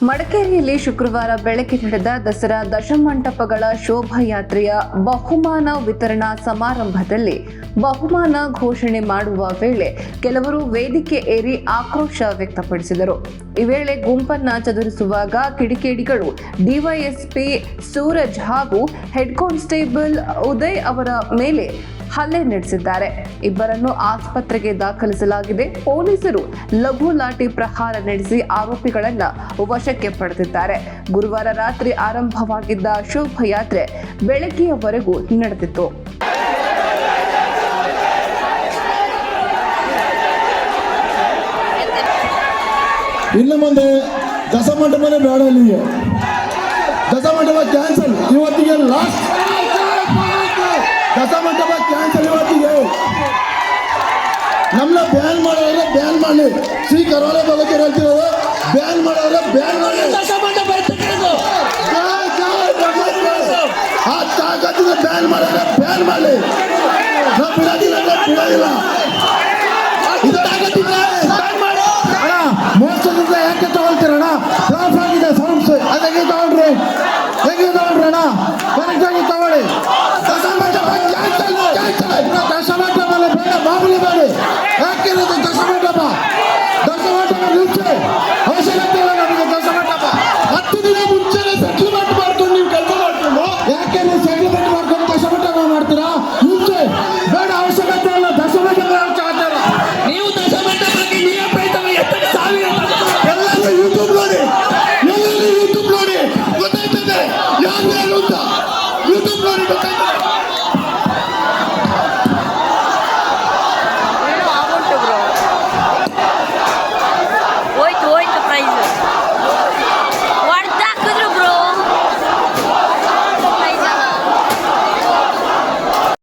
ಮಡಿಕೇರಿಯಲ್ಲಿ ಶುಕ್ರವಾರ ಬೆಳಗ್ಗೆ ನಡೆದ ದಸರಾ ದಶಮಂಟಪಗಳ ಶೋಭಾಯಾತ್ರೆಯ ಬಹುಮಾನ ವಿತರಣಾ ಸಮಾರಂಭದಲ್ಲಿ ಬಹುಮಾನ ಘೋಷಣೆ ಮಾಡುವ ವೇಳೆ ಕೆಲವರು ವೇದಿಕೆ ಏರಿ ಆಕ್ರೋಶ ವ್ಯಕ್ತಪಡಿಸಿದರು. ಈ ವೇಳೆ ಗುಂಪನ್ನ ಚದುರಿಸುವಾಗ ಕಿಡಿಗೇಡಿಗಳು ಡಿವೈಎಸ್ಪಿ ಸೂರಜ್ ಹಾಗೂ ಹೆಡ್ ಕಾನ್ಸ್ಟೇಬಲ್ ಉದಯ್ ಅವರ ಮೇಲೆ ಹಲ್ಲೆ ನಡೆಸಿದ್ದಾರೆ. ಇಬ್ಬರನ್ನು ಆಸ್ಪತ್ರೆಗೆ ದಾಖಲಿಸಲಾಗಿದೆ. ಪೊಲೀಸರು ಲಘು ಲಾಠಿ ಪ್ರಹಾರ ನಡೆಸಿ ಆರೋಪಿಗಳನ್ನ ವಶಕ್ಕೆ ಪಡೆದಿದ್ದಾರೆ. ಗುರುವಾರ ರಾತ್ರಿ ಆರಂಭವಾಗಿದ್ದ ಶೋಭಾಯಾತ್ರೆ ಬೆಳಗ್ಗೆಯವರೆಗೂ ನಡೆದಿತ್ತು. ಇನ್ನು ಮುಂದೆ ದಸಮಂಟಪನೇ ಬೇಡ, ಇಲ್ಲಿಗೆ ದಸಮಂಟಪ ಕ್ಯಾನ್ಸಲ್. ಇವತ್ತಿಗೆ ಲಾಸ್ಟ್ ದಸಮಂಟಪ ಕ್ಯಾನ್ಸಲ್. ಇವತ್ತಿಗೆ ನಮ್ಮನ್ನ ಬ್ಯಾನ್ ಮಾಡೋದ್ರೆ ಬ್ಯಾನ್ ಮಾಡಲಿ. ಶ್ರೀ ಕರಾವಳಿ ಬಗ್ಗೆ ಹೇಳ್ತಿರೋದು ಬ್ಯಾನ್ ಮಾಡೋದ್ರೆ ಬ್ಯಾನ್ ಮಾಡಲಿ. ಆ ತಾಕತ್ತಿಗೆ ಬ್ಯಾನ್ ಮಾಡೋದ್ರೆ ಬ್ಯಾನ್ ಮಾಡಲಿ. ನಾವು ಬಿಡೋದಿಲ್ಲ ಅಂದ್ರೆ ಬಿಡೋದಿಲ್ಲ. ಇದು ತಾಕತ್ತಿದ್ರೆ ಬ್ಯಾನ್ ಮಾಡಿ. ಅಣ್ಣ ಮೋಸದಿಂದ ಯಾಕೆ ತಗೊಳ್ತೀರಣ್ಣ? ಲಾಸ್ ಆಗಿದೆ ಸೌಂಡ್ಸ್, ಅದಕ್ಕೆ ತಗೊಳ್ರಿ.